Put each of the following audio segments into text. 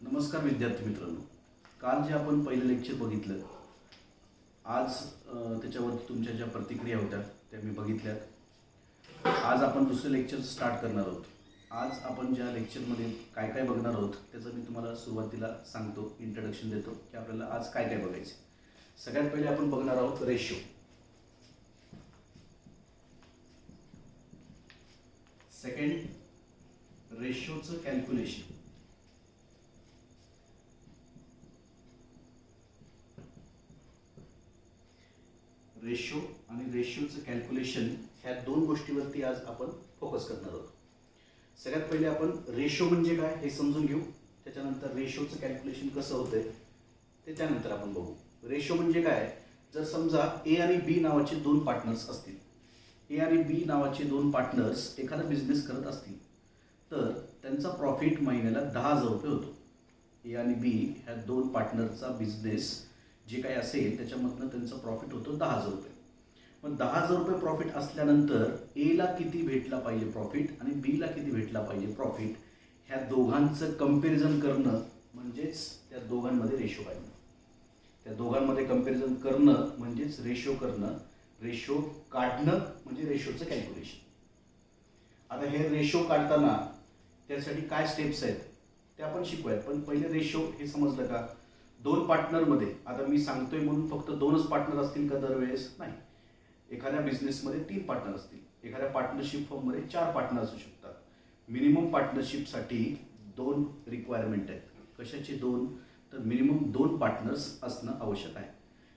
नमस्कार विद्यार्थी मित्रांनो. काल जे आपण पहिलं लेक्चर बघितलं, आज त्याच्यावरती तुमच्या ज्या प्रतिक्रिया होत्या त्या मी बघितल्यात. आज आपण दुसरं लेक्चर स्टार्ट करणार आहोत. आज आपण ज्या लेक्चरमध्ये काय काय बघणार आहोत त्याचं मी तुम्हाला सुरुवातीला सांगतो, इंट्रोडक्शन देतो की आपल्याला आज काय काय बघायचं. सगळ्यात पहिले आपण बघणार आहोत रेशो. सेकंड, रेशोचं कॅल्क्युलेशन. रेशो आणि रेशोचं कॅल्क्युलेशन ह्या दोन गोष्टीवरती आज आपण फोकस करणार आहोत. सगळ्यात पहिले आपण रेशो म्हणजे काय हे समजून घेऊ, त्याच्यानंतर रेशोचं कॅल्क्युलेशन कसं होतंय ते त्यानंतर आपण बघू. रेशो म्हणजे काय, जर समजा ए आणि बी नावाचे दोन पार्टनर्स असतील, ए आणि बी नावाचे दोन पार्टनर्स एखादा बिझनेस करत असतील तर त्यांचा प्रॉफिट महिन्याला 10,000 रुपये होतो. ए आणि बी ह्या दोन पार्टनरचा बिझनेस जे काही असेल त्याच्यामधनं त्यांचं प्रॉफिट होतं 10,000 रुपये. मग 10,000 रुपये प्रॉफिट असल्यानंतर एला किती भेटला पाहिजे प्रॉफिट आणि बीला किती भेटला पाहिजे प्रॉफिट, ह्या दोघांचं कंपॅरिझन करणं म्हणजेच त्या दोघांमध्ये रेशो काढणं. त्या दोघांमध्ये कंपॅरिझन करणं म्हणजेच रेशो करणं, रेशो काढणं म्हणजे रेशोचं कॅल्क्युलेशन. आता हे रेशो काढताना त्यासाठी काय स्टेप्स आहेत ते आपण शिकूयात. पण पहिले रेशो हे समजलं का, दोन पार्टनरमध्ये, आता मी सांगतोय म्हणून फक्त दोनच पार्टनर असतील का दरवेळेस, नाही. एखाद्या बिझनेसमध्ये 3 पार्टनर असतील, एखाद्या पार्टनरशिप फर्ममध्ये 4 पार्टनर असू शकतात. मिनिमम पार्टनरशिपसाठी 2 रिक्वायरमेंट आहेत. कशाचे 2, तर मिनिमम 2 पार्टनर्स असणं आवश्यक आहे.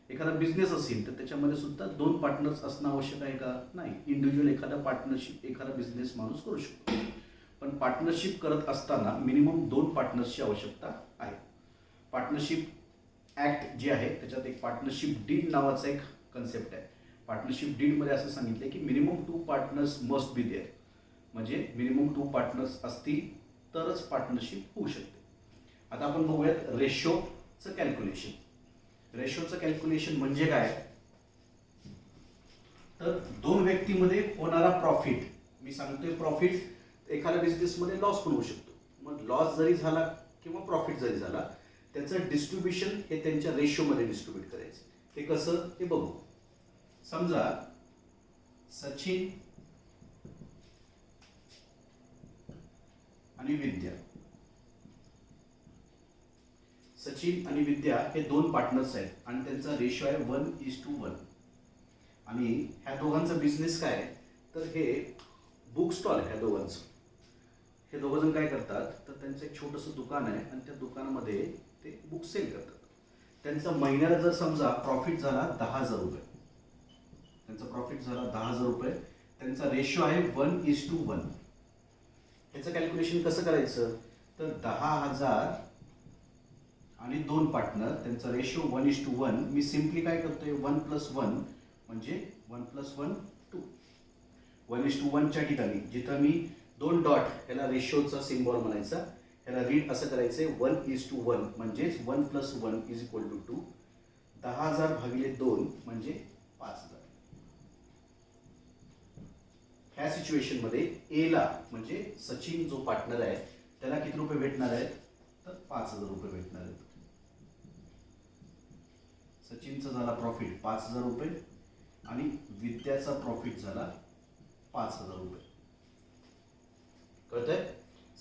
एखादा बिझनेस असेल तर त्याच्यामध्ये सुद्धा 2 पार्टनर्स असणं आवश्यक आहे का, नाही. इंडिव्हिज्युअल एखादा पार्टनरशिप एखादा बिझनेस माणूस करू शकतो, पण पार्टनरशिप करत असताना मिनिमम 2 पार्टनर्सची आवश्यकता आहे. पार्टनरशिप ॲक्ट जे आहे त्याच्यात एक पार्टनरशिप डीड नावाचा एक कन्सेप्ट आहे. पार्टनरशिप डीडमध्ये असं सांगितलं की minimum 2 partners must be there, म्हणजे मिनिमम 2 पार्टनर्स असतील तरच पार्टनरशिप होऊ शकते. आता आपण बघूयात रेशोचं कॅल्क्युलेशन. रेशोचं कॅल्क्युलेशन म्हणजे काय, तर दोन व्यक्तीमध्ये होणारा प्रॉफिट, मी सांगतोय प्रॉफिट एखाद्या बिझनेसमध्ये लॉस पण होऊ शकतो. मग लॉस जरी झाला किंवा प्रॉफिट जरी झाला, त्याचं डिस्ट्रीब्युशन हे त्यांच्या रेशोमध्ये डिस्ट्रीब्यूट करायचं. ते कसं ते बघू. समजा सचिन आणि विद्या, सचिन आणि विद्या हे 2 पार्टनर्स आहेत आणि त्यांचा रेशो आहे 1:1. आणि ह्या दोघांचा बिझनेस काय आहे, तर हे बुक स्टॉल आहे. ह्या दोघांचं, हे दोघंजण काय करतात, तर त्यांचं एक छोटंसं दुकान आहे आणि त्या दुकानामध्ये ते बुक सेल करतात. त्यांचा महिन्याला जर समजा प्रॉफिट झाला 10,000 रुपये, त्यांचा प्रॉफिट झाला 10,000 रुपये, त्यांचा रेशो आहे 1:1. ह्याचं कॅल्क्युलेशन कसं करायचं, तर 10,000 आणि 2 पार्टनर, त्यांचा रेशो 1:1. मी सिम्पली काय करतोय, 1+1 म्हणजे 1+1 2. 1:1च्या ठिकाणी जिथं मी 2 डॉट, ह्याला रेशोचा सिम्बॉल म्हणायचा, ह्याला रीड असं करायचंय 1:1 म्हणजेच 1+1 = 2. 10,000 भागिले 2 म्हणजे 5,000. ह्या सिच्युएशनमध्ये एला म्हणजे सचिन जो पार्टनर आहे त्याला किती रुपये भेटणार आहेत, तर 5,000 रुपये भेटणार आहेत. सचिनचा झाला प्रॉफिट 5,000 रुपये आणि विद्याचा प्रॉफिट झाला 5,000 रुपये. कळतंय,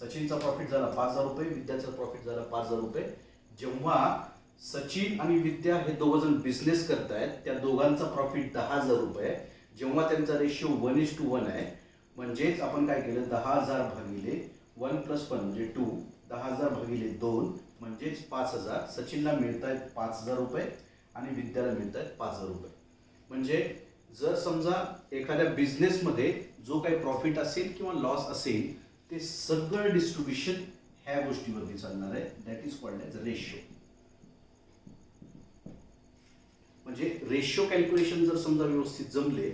सचिनचा प्रॉफिट झाला 5,000 रुपये, विद्याचा प्रॉफिट झाला 5,000 रुपये. जेव्हा सचिन आणि विद्या हे दोघंजण बिझनेस करतायत, त्या दोघांचा प्रॉफिट 10,000 रुपये. जेव्हा त्यांचा रेशो 1:1 आहे, म्हणजेच आपण काय केलं, 10,000 भागिले 1+1 म्हणजे 2, 10,000 भागिले 2 म्हणजेच 5,000. सचिनला मिळत आहेत 5,000 रुपये आणि विद्याला मिळत आहेत 5,000 रुपये. म्हणजे जर समजा एखाद्या बिझनेसमध्ये जो काही प्रॉफिट असेल किंवा लॉस असेल, ते सगळं डिस्ट्रीब्युशन ह्या गोष्टीवरती चालणार आहे. That is called as ratio. म्हणजे रेशो कॅल्क्युलेशन जर समजा व्यवस्थित जमले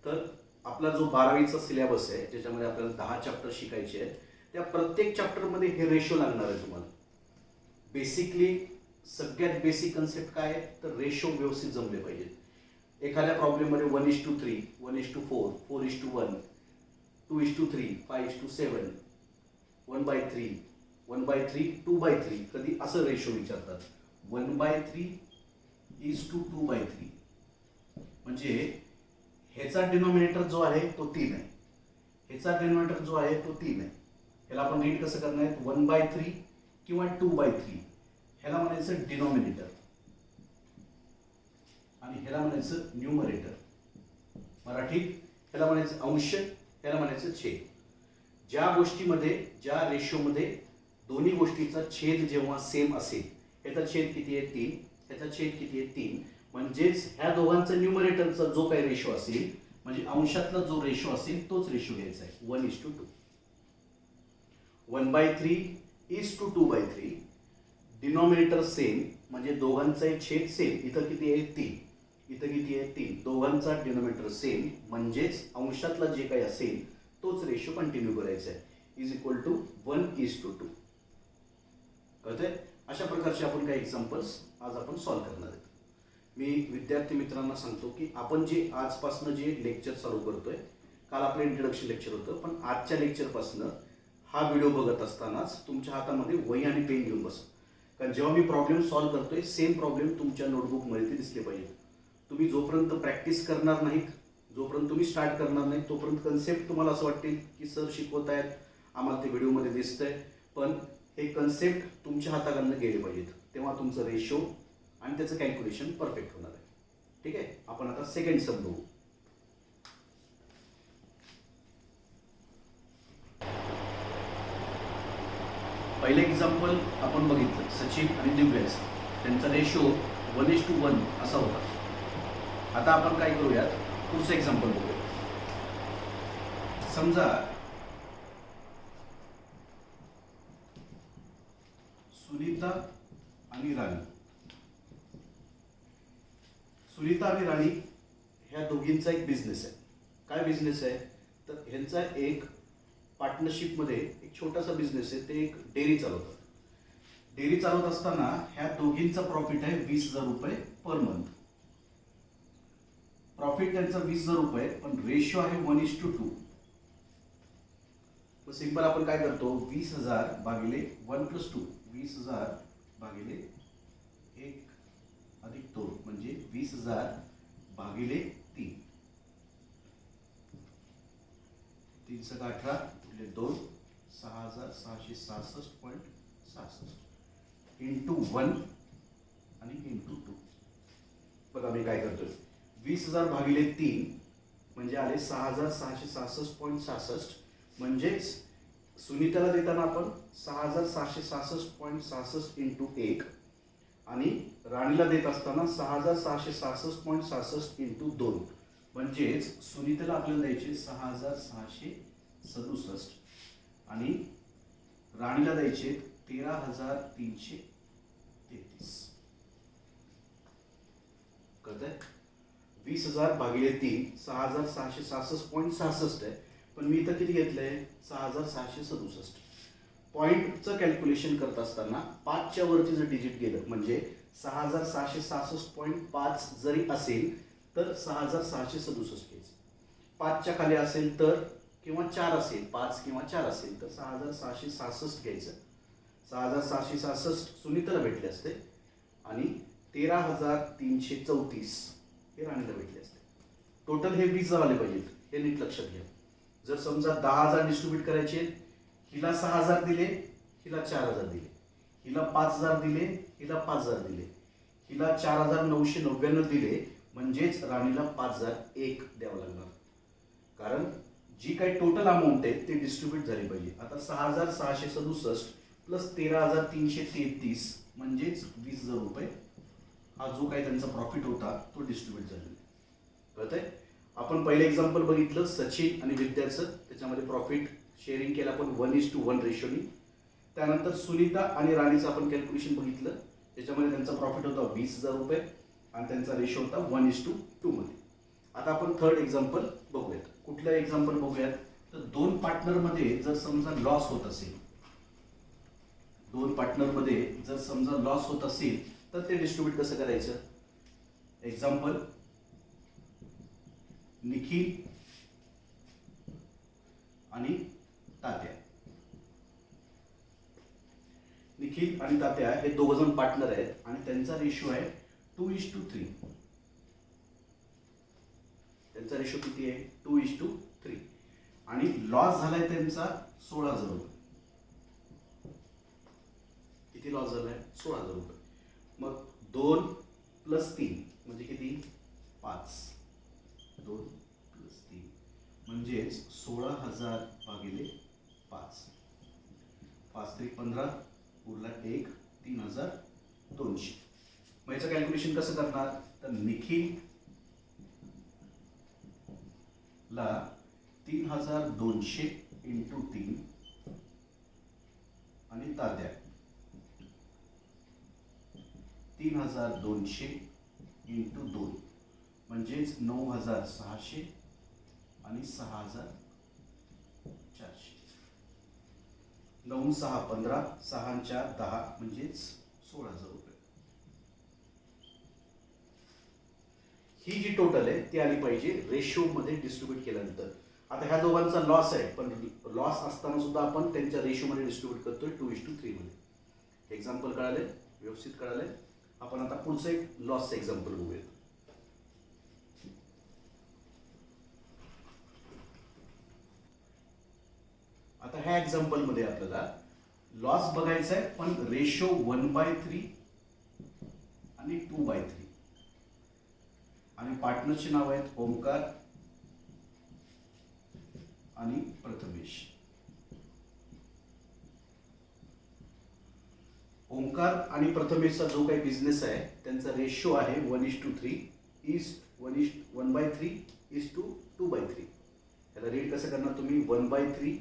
तर आपला जो 12वीचा सिलेबस आहे ज्याच्यामध्ये आपल्याला 10 चॅप्टर शिकायचे आहेत, त्या प्रत्येक चॅप्टरमध्ये हे रेशो लागणार आहे तुम्हाला. बेसिकली सगळ्यात बेसिक कन्सेप्ट काय आहे, तर रेशो व्यवस्थित जमले पाहिजेत. एखाद्या प्रॉब्लेममध्ये 1:3, 1:4, 4:1, 2:3, 5:7, 1/3, 1/3 2/3 कधी असं रेशो विचारतात 1/3:2/3 म्हणजे ह्याचा डिनॉमिनेटर जो आहे तो 3 आहे, ह्याचा डिनॉमिनेटर जो आहे तो 3 आहे. ह्याला आपण रीड कसं करणार आहे 1/3 किंवा 2/3 ह्याला म्हणायचं डिनॉमिनेटर आणि ह्याला म्हणायचं न्यूमरेटर. मराठीत ह्याला म्हणायचं अंश, ह्याला म्हणायचं छेद. ज्या गोष्टीमध्ये ज्या रेशोमध्ये दोन्ही गोष्टीचा छेद जेव्हा सेम असेल, ह्याचा छेद किती आहे 3, ह्याचा छेद किती आहे 3, म्हणजेच ह्या दोघांचा न्यूमरेटरचा जो काही रेशो असेल म्हणजे अंशातला जो रेशो असेल तोच रेशो घ्यायचा आहे 1:2. 1/3:2/3 डिनॉमिनेटर सेम म्हणजे दोघांचाही छेद सेम. इथं किती आहे 3, इथं किती आहे 3, दोघांचा डिनॉमिनेटर सेम म्हणजेच अंशातला जे काही असेल तोच रेशो कंटिन्यू करायचा आहे इज इक्वल टू 1:2. कळतंय? अशा प्रकारचे आपण काही एक्झाम्पल्स आज आपण सॉल्व्ह करणार आहेत. मी विद्यार्थी मित्रांना सांगतो की आपण जे आजपासून जे लेक्चर चालू करतोय, काल आपलं इंट्रोडक्शन लेक्चर होतं, पण आजच्या लेक्चरपासून हा व्हिडिओ बघत असतानाच तुमच्या हातामध्ये वही आणि पेन घेऊन बसा. कारण जेव्हा मी प्रॉब्लेम सॉल्व्ह करतोय सेम प्रॉब्लेम तुमच्या नोटबुकमध्ये ते दिसले पाहिजे. तुम्ही जोपर्यंत प्रॅक्टिस करणार नाहीत, जोपर्यंत तुम्ही स्टार्ट करणार नाही तोपर्यंत कन्सेप्ट तुम्हाला असं वाटेल की सर शिकवत आहेत, आम्हाला ते व्हिडिओमध्ये दिसतंय, पण हे कन्सेप्ट तुमच्या हाताखालनं गेले पाहिजेत. तेव्हा तुमचं रेशो आणि त्याचं कॅल्क्युलेशन परफेक्ट होणार आहे. ठीक आहे, आपण आता सेकंड सम बघू. पहिले एक्झाम्पल आपण बघितलं सचिन आणि दिव्याचं, त्यांचा रेशो 1:1 असा होता. आता आपण काय करूयात, पुढचं एक्झाम्पल बघूया. समजा सुनीता आणि राणी, सुनीता आणि राणी ह्या दोघींचा एक बिझनेस आहे. काय बिझनेस आहे तर ह्यांचा एक पार्टनरशिपमध्ये एक छोटासा बिझनेस आहे, ते एक डेअरी चालवतात. डेअरी चालवत असताना ह्या दोघींचा प्रॉफिट आहे 20,000 रुपये पर मंथ. प्रॉफिट त्यांचा 20,000 रुपये, पण रेशो आहे 1:2. तर सिंपल आपण काय करतो 20,000 भागिले 1+2, 20,000 भागिले 1 अधिक 2 म्हणजे 20,000 भागिले 3, 3×18 गुणिले 2, 6,666.66 इंटू 1 आणि इंटू 2. बघा मी काय करतोय 20,000 भागिले 3 म्हणजे आले 6,666.66. म्हणजेच सुनीताला देताना आपण 6,666.66 इंटू 1 आणि राणीला देत असताना 6,666.66 इंटू 2. म्हणजेच सुनीताला आपल्याला द्यायचे 6,667 आणि राणीला द्यायचे 13,333. कळतंय? 20,000 भागिले 3 6,666.66 आहे, पण मी इथं किती घेतलंय 6,667. पॉईंटचं कॅल्क्युलेशन करत असताना 5च्या वरती जर डिजिट गेलं म्हणजे 6,666.5 जरी असेल तर 6,667 घ्यायचं. 5च्या खाली असेल तर किंवा 4 असेल, 5 किंवा 4 असेल तर 6,666 घ्यायचं. 6,666 सुनीताला भेटले असते आणि 13,334 हे राणीला भेटले असते. टोटल हे 20,000 आले पाहिजेत, हे नीट लक्षात घ्या. जर समजा 10,000 डिस्ट्रीब्यूट करायचे, हिला 6,000 दिले, हिला 4,000 दिले, हिला 5,000 दिले, हिला 5,000 दिले, हिला 4,999 दिले, म्हणजेच राणीला 5,001 द्यावं लागणार. कारण जी काही टोटल अमाऊंट आहे ते डिस्ट्रीब्यूट झाली पाहिजे. आता 6,667 प्लस 13,333 म्हणजेच 20,000 रुपये हा जो काही त्यांचा प्रॉफिट होता तो डिस्ट्रीब्यूट झालेला. कळतंय? आपण पहिले एक्झाम्पल बघितलं सचिन आणि विद्याचं, त्याच्यामध्ये प्रॉफिट शेअरिंग केलं आपण 1:1 रेशोनी. त्यानंतर सुनीता आणि राणीचं आपण कॅल्क्युलेशन बघितलं, त्याच्यामध्ये त्यांचा प्रॉफिट होता 20,000 रुपये आणि त्यांचा रेशो होता 1:2 मध्ये. आता आपण थर्ड एक्झाम्पल बघूयात. कुठलं एक्झाम्पल बघूयात तर दोन पार्टनरमध्ये जर समजा लॉस होत असेल, दोन पार्टनरमध्ये जर समजा लॉस होत असेल तर ते डिस्ट्रीब्यूट कसं करायचं. एक्झाम्पल निखिल आणि तात्या. निखिल आणि तात्या हे दोघ जण पार्टनर आहेत आणि त्यांचा रेशो आहे 2:3. त्यांचा रेशो किती आहे? 2:3. आणि लॉस झालाय त्यांचा 16,000 रुपये. किती लॉस झालाय? 16,000 रुपये. मग 2 + 3 म्हणजे किती? 5. 2 + 3 म्हणजेच 16,000 भागिले 5. 5 × 15 उरला 1, 3,200. मग याचं कॅल्क्युलेशन कसं करणार? तर निखिल ला 3,200 × 3 आणि तात्या 3,200 × 2 म्हणजेच 9,600 आणि 6,400. 9 × 6 = 15, 6 × 4 = 10 म्हणजेच 16,000 रुपये. ही जी टोटल आहे ती आली पाहिजे रेशो मध्ये डिस्ट्रीब्यूट केल्यानंतर. आता ह्या दोघांचा लॉस आहे, पण लॉस असताना सुद्धा आपण त्यांच्या रेशो मध्ये डिस्ट्रीब्यूट करतोय 2:3 मध्ये. एक्झाम्पल कळाले? व्यवस्थित कळाले? आपण आता पुढचं एक लॉसचं एक्झाम्पल बघूया. आता ह्या एक्झाम्पल मध्ये आपल्याला लॉस बघायचा आहे, पण रेशो 1/3 आणि 2/3. आणि पार्टनरचे नाव आहेत ओमकार आणि प्रथमेश. ओमकार आणि प्रथमेशचा जो काही बिझनेस आहे त्यांचा रेशो आहे 1:3 1/3 याला रीड कसं करणार तुम्ही? 1/3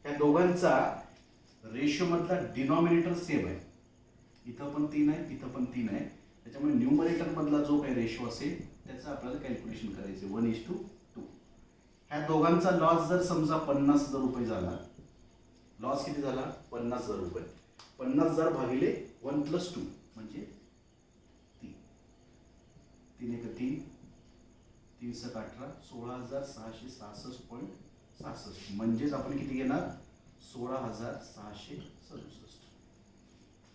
ह्या दोघांचा रेशो मधला डिनॉमिनेटर सेम आहे. इथं पण 3 आहे, इथं पण 3 आहे. त्याच्यामुळे न्यूमरेटर मधला जो काही रेशो असेल त्याचं आपल्याला कॅल्क्युलेशन करायचं 1:2. ह्या दोघांचा लॉस जर समजा 50,000 रुपये झाला, लॉस किती झाला? 50,000 रुपये. 50,000 भागिले 1 + 2 म्हणजे 3. 3 × 3 3 × 18 16,666.66 म्हणजेच आपण किती घेणार? 16,667.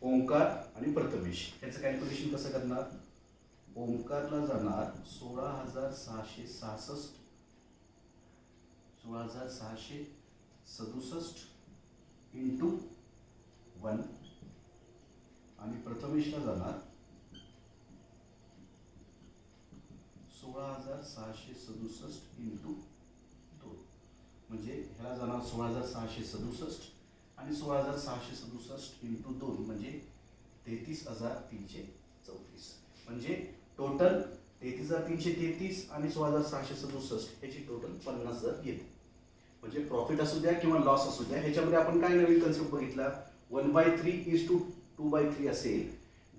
ओंकार आणि प्रथमेश याचं कॅल्क्युलेशन कसं करणार? ओंकारला जाणार 16,667 × 1 आणि प्रथमेशला जाणार 16,667 × 2 म्हणजे ह्याला जाणार 16,667 आणि 16,667 × 2 म्हणजे 33,334. म्हणजे टोटल 33,333 आणि 16,667 ह्याची टोटल 50,000 येते. म्हणजे प्रॉफिट असू द्या किंवा लॉस असू द्या, ह्याच्यामध्ये आपण काय नवीन कन्सेप्ट बघितला? 1/3 असेल.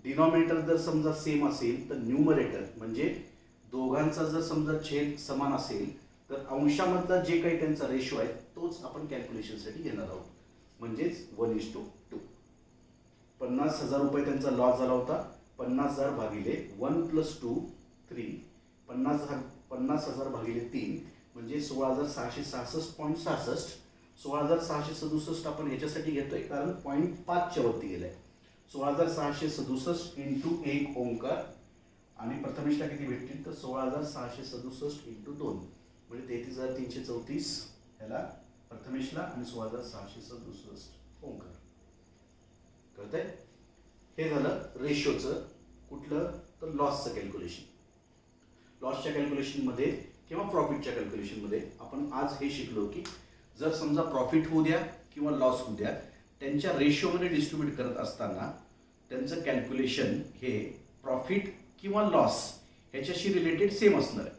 डिनॉमिनेटर जर समजा सेम असेल तर न्यूमरेटर म्हणजे दोघांचा जर समजा छेद समान असेल तर अंशामधला जे काही त्यांचा रेशो आहे तोच आपण कॅल्क्युलेशनसाठी घेणार आहोत. म्हणजेच 1:2. 50,000 रुपये त्यांचा लॉस झाला होता. 50,000 भागिले 1 + 2 3 50,000 भागिले 3 म्हणजे 16,666.66. 16,667 आपण याच्यासाठी घेतोय कारण 0.5च्या वरती गेलाय. 16,667 × 1 ओंकार आणि प्रथमेशला किती भेटतील? तर 16,667 × 2 म्हणजे 33,334 ह्याला प्रथमेशला आणि 16,667 ओंकार. कळतंय? हे झालं रेशोचं कुठलं? तर लॉसचं कॅल्क्युलेशन. लॉसच्या कॅल्क्युलेशनमध्ये किंवा प्रॉफिटच्या कॅल्क्युलेशनमध्ये आपण आज हे शिकलो की जर समजा प्रॉफिट होऊ द्या किंवा लॉस होऊ द्या, त्यांच्या रेशोमध्ये डिस्ट्रीब्यूट करत असताना त्यांचं कॅल्क्युलेशन हे प्रॉफिट किंवा लॉस ह्याच्याशी रिलेटेड सेम असणार आहे.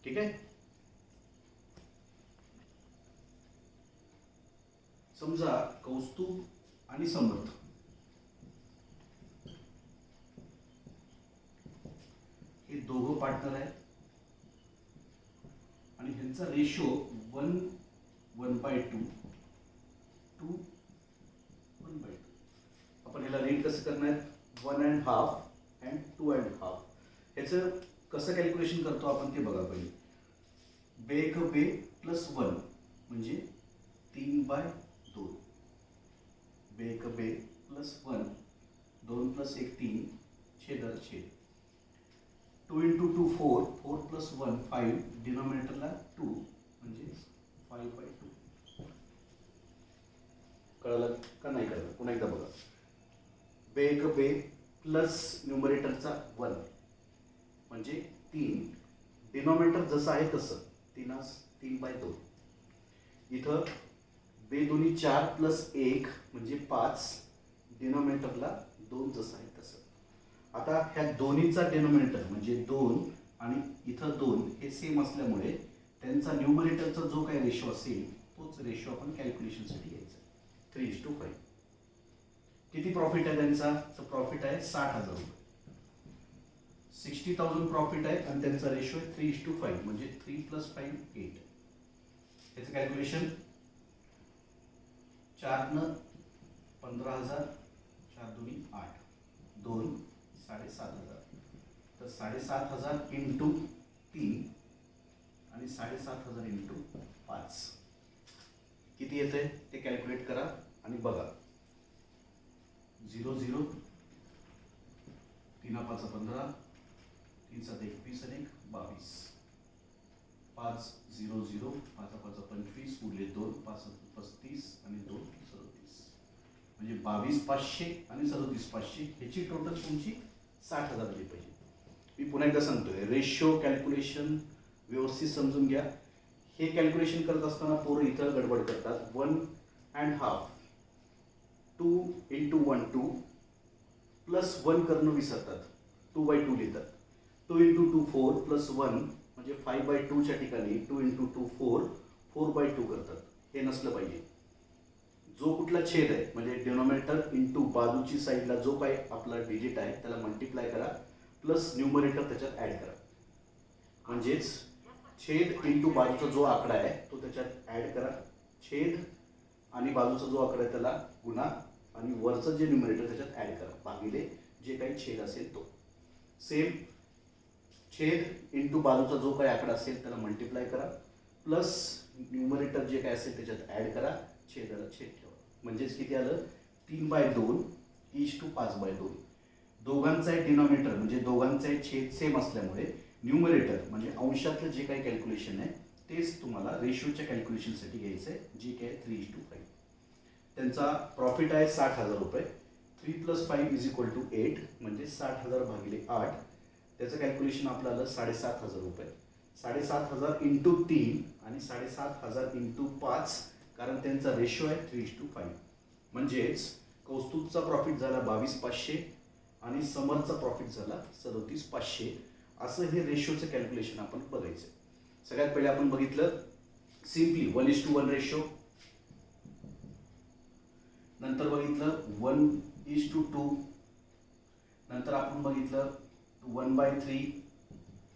ठीक आहे? समजा कौस्तुभ आणि समर्थ हे दोघं पार्टनर आहेत आणि ह्यांचा रेशो 1/2 to 1/2. आपण ह्याला रेट कसं करणार? 1.5 and 2.5. ह्याचं कसं कॅल्क्युलेशन करतो आपण ते बघा पहिले. बे + 1 म्हणजे 3/2 बे एक बे प्लस 1, 2 प्लस 1 3, छेदर छेद. 2 × 2 4, 4 प्लस 1 5, डिनॉमिनेटरला 2 म्हणजे 5/2. कळलं का नाही कळलं? पुन्हा एकदा बघा. बे एक बे प्लस न्यूमरेटरचा 1 म्हणजे 3, डिनॉमिनेटर जसं आहे तसं 3/2. इथं बे दोन्ही 4 प्लस 1 म्हणजे 5, डिनॉमिनेटरला 2 जसं आहे तसं. आता ह्या दोन्हीचा डिनॉमिनेटर म्हणजे 2 आणि इथं 2 हे सेम असल्यामुळे त्यांचा न्यूमरेटरचा जो काही रेशो असेल तोच रेशो आपण कॅल्क्युलेशनसाठी घ्यायचा. 3:5. किती प्रॉफिट आहे त्यांचा? तर प्रॉफिट आहे 60,000 रुपये. 60,000 प्रॉफिट आहे आणि त्यांचा रेशो आहे 3:5 म्हणजे 3 + 5 8. याचं कॅल्क्युलेशन 4 न 15,000, 4 2 8, 2 7,500. तर 7,500 × 3 आणि 7,500 × 5 किती येते ते कॅल्क्युलेट करा आणि बघा. 0 0, 3 5 15, 3 7 21 आणि 22. 5 0 0, 5 5 25, उरले 2, 5 35 आणि 2 37. म्हणजे 22,500 आणि 37,500 ह्याची टोटल तुमची 60,000 आली पाहिजे. मी पुन्हा एकदा सांगतोय, रेशो कॅल्क्युलेशन व्यवस्थित समजून घ्या. हे कॅल्क्युलेशन करत असताना पोरं इथं गडबड करतात. 1.5, 2 × 1 2 प्लस 1 करणं विसरतात, 2/2 लिहितात. 2 × 2 4 प्लस 1 म्हणजे 5/2च्या ठिकाणी 2 × 2 4, 4/2 करतात. हे नसलं पाहिजे. जो कुठला छेद आहे म्हणजे डिनॉमिनेटर इंटू बाजूची साईडला जो काही आपला डिजिट आहे त्याला मल्टिप्लाय करा प्लस न्यूमरेटर त्याच्यात ॲड करा. म्हणजेच छेद इंटू बाजूचा जो आकडा आहे तो त्याच्यात ॲड करा. छेद आणि बाजूचा जो आकडा आहे त्याला गुणा आणि वरचं जे न्यूमरेटर त्याच्यात ॲड करा भागिले जे काही छेद असेल तो. सेम छेद इंटू बाजूचा जो काही आकडा असेल त्याला मल्टिप्लाय करा प्लस न्यूमरेटर जे काय असेल त्याच्यात ॲड करा, छेदाला छेद ठेवा. म्हणजेच किती आलं? 3/2 = 5/2. दोघांचाही डिनॉमिनेटर म्हणजे दोघांचाही छेद सेम असल्यामुळे न्यूमरेटर म्हणजे अंशातलं जे काही कॅल्क्युलेशन आहे तेच तुम्हाला रेशोच्या कॅल्क्युलेशनसाठी घ्यायचं आहे, जे काय 3:5. त्यांचा प्रॉफिट आहे 60,000 रुपये. 3 + 5 = 8 म्हणजे 60,000 भागिले 8. त्याचं कॅल्क्युलेशन आपलं आलं 7,500 रुपये. 7,500 × 3 आणि 7,500 × 5 कारण त्यांचा रेशो आहे 3:5. म्हणजेच कौस्तुभचा प्रॉफिट झाला 22,500 आणि समरचा प्रॉफिट झाला 37,500. असं हे रेशोचं कॅल्क्युलेशन आपण बघायचं. सगळ्यात पहिले आपण बघितलं सिम्पली 1:1 रेशो. नंतर बघितलं 1:2. नंतर आपण बघितलं 1/3,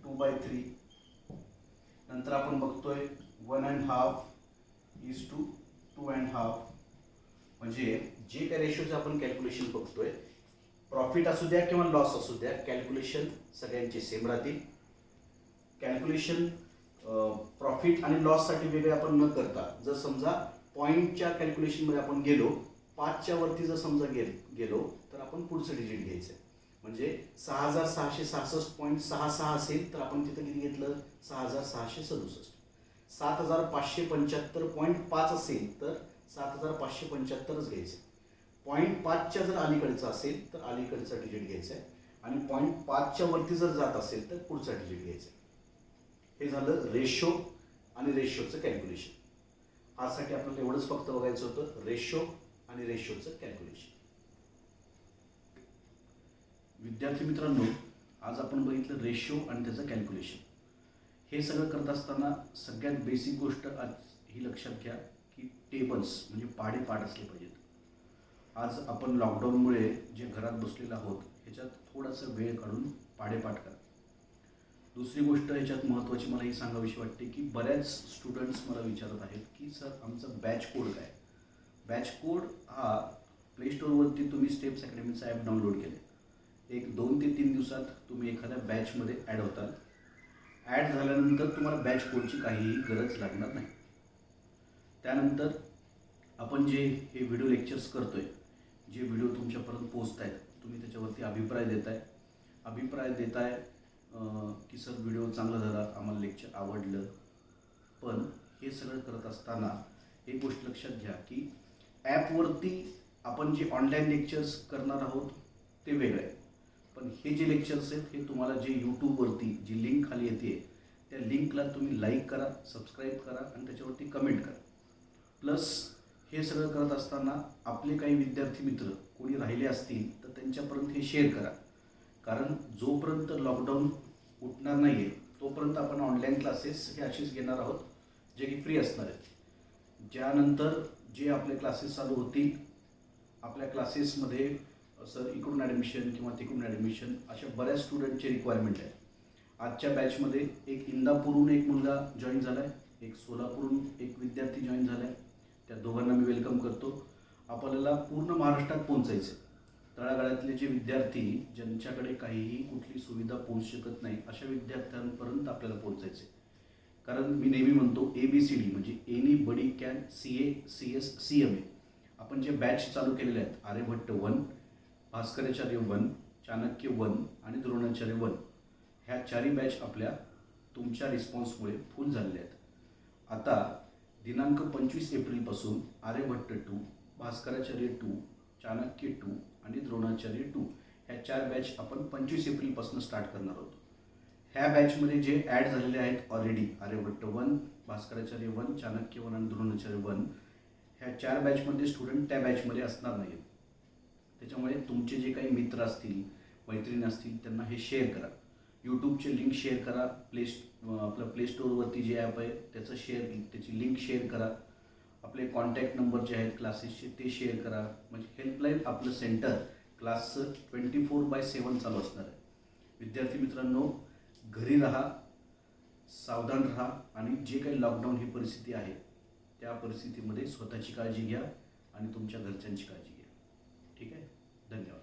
2/3. नंतर आपण बघतोय 1.5 = 2.5. म्हणजे जे काही रेशोचं आपण कॅल्क्युलेशन बघतोय, प्रॉफिट असू द्या किंवा लॉस असू द्या, कॅल्क्युलेशन सगळ्यांचे सेम राहतील. कॅल्क्युलेशन प्रॉफिट आणि लॉससाठी वेगळे आपण न करता जर समजा पॉईंटच्या कॅल्क्युलेशनमध्ये आपण गेलो 5च्या वरती जर समजा गेलो तर आपण पुढचं डिजिट घ्यायचं. म्हणजे 6,666.66 असेल तर आपण तिथं किती घेतलं? 6,667. 7,575.5 असेल तर 7,575च घ्यायचं. 0.5च्या जर अलीकडचा असेल तर अलीकडचा डिजिट घ्यायचा आहे आणि 0.5च्या वरती जर जात असेल तर पुढचा डिजिट घ्यायचा आहे. हे झालं रेशो आणि रेशोचं कॅल्क्युलेशन. आजसाठी आपल्याला एवढंच फक्त बघायचं होतं, रेशो आणि रेशोचं कॅल्क्युलेशन. विद्यार्थी मित्रांनो, आज आपण बघितलं रेशो आणि त्याचं कॅल्क्युलेशन. हे सगळं करत असताना सगळ्यात बेसिक गोष्ट आज ही लक्षात घ्या की टेबल्स म्हणजे पाढेपाठ असले पाहिजेत. आज आपण लॉकडाऊनमुळे जे घरात बसलेलो आहोत ह्याच्यात थोडासा वेळ काढून पाढेपाठ करा. दुसरी गोष्ट ह्याच्यात महत्त्वाची मला ही सांगावीशी वाटते की बऱ्याच स्टुडंट्स मला विचारत आहेत की सर आमचा बॅच कोड काय? बॅच कोड हा प्ले स्टोअरवरती तुम्ही स्टेप्स अकॅडमीचा ॲप डाउनलोड केले. एक 2 ते 3 दिवसात तुम्ही एखाद्या बॅचमध्ये ॲड होताल. ॲड झाल्यानंतर तुम्हाला बॅच कोडची काहीही गरज लागणार नाही. त्यानंतर आपण जे हे व्हिडिओ लेक्चर्स करतोय जे व्हिडिओ तुमच्यापर्यंत पोहोचत आहेत तुम्ही त्याच्यावरती अभिप्राय देताय की सर व्हिडिओ चांगला झाला, आम्हाला लेक्चर आवडलं. पण हे सगळं करत असताना एक गोष्ट लक्षात घ्या की ॲपवरती आपण जे ऑनलाईन लेक्चर्स करणार आहोत ते वेगळं आहे. पण हे जे लेक्चर्स आहेत हे तुम्हाला जे यूट्यूबवरती जी लिंक खाली येते त्या लिंकला तुम्ही लाईक करा, सबस्क्राईब करा आणि त्याच्यावरती कमेंट करा. प्लस हे सगळं करत असताना आपले काही विद्यार्थी मित्र कोणी राहिले असतील तर त्यांच्यापर्यंत हे शेअर करा. कारण जोपर्यंत लॉकडाऊन उठणार नाही आहे तोपर्यंत आपण ऑनलाईन क्लासेस हे असेच घेणार आहोत जे की फ्री असणार आहेत. ज्यानंतर जे आपले क्लासेस चालू होतील आपल्या क्लासेसमध्ये सर इकडून ॲडमिशन किंवा तिकडून ॲडमिशन अशा बऱ्याच स्टुडंटचे रिक्वायरमेंट आहे. आजच्या बॅचमध्ये एक इंदापूरहून एक मुलगा जॉईन झाला आहे, एक सोलापूरहून एक विद्यार्थी जॉईन झाला आहे. त्या दोघांना मी वेलकम करतो. आपल्याला पूर्ण महाराष्ट्रात पोहोचायचं. तळागाळातले जे विद्यार्थी ज्यांच्याकडे काहीही कुठली सुविधा पोहोचू शकत नाही अशा विद्यार्थ्यांपर्यंत आपल्याला पोहोचायचे. कारण मी नेहमी म्हणतो ABCD म्हणजे anybody can CA CS CMA. आपण जे बॅच चालू केलेले आहेत आर्यभट्ट 1, भास्कराचार्य 1, चाणक्य 1 आणि द्रोणाचार्य 1 ह्या चारही बॅच आपल्या तुमच्या रिस्पॉन्समुळे फुल झालेल्या आहेत. आता दिनांक 25 एप्रिलपासून आर्यभट्ट 2, भास्कराचार्य 2, चाणक्य 2 आणि द्रोणाचार्य 2 ह्या 4 बॅच आपण 25 एप्रिलपासून स्टार्ट करणार आहोत. ह्या बॅचमध्ये जे ॲड झालेले आहेत ऑलरेडी आर्यभट्ट 1, भास्कराचार्य 1, चाणक्य 1 आणि द्रोणाचार्य 1 ह्या 4 बॅचमध्ये स्टुडंट त्या बॅचमध्ये असणार नाहीत. त्याच्यामुळे तुमचे जे काही मित्र असतील, मैत्रिणी असतील त्यांना हे शेअर करा. यूट्यूबचे लिंक शेअर करा. आपलं प्ले स्टोअरवरती जे ॲप आहे त्याची लिंक शेअर करा. आपले कॉन्टॅक्ट नंबर जे आहेत क्लासेसचे ते शेअर करा. म्हणजे हेल्पलाईन आपलं सेंटर क्लासचं 24/7 चालू असणार आहे. विद्यार्थी मित्रांनो, घरी राहा, सावधान राहा आणि जे काही लॉकडाऊन ही परिस्थिती आहे त्या परिस्थितीमध्ये स्वतःची काळजी घ्या आणि तुमच्या घरच्यांची काळजी घ्या. ठीक आहे. धन्यवाद.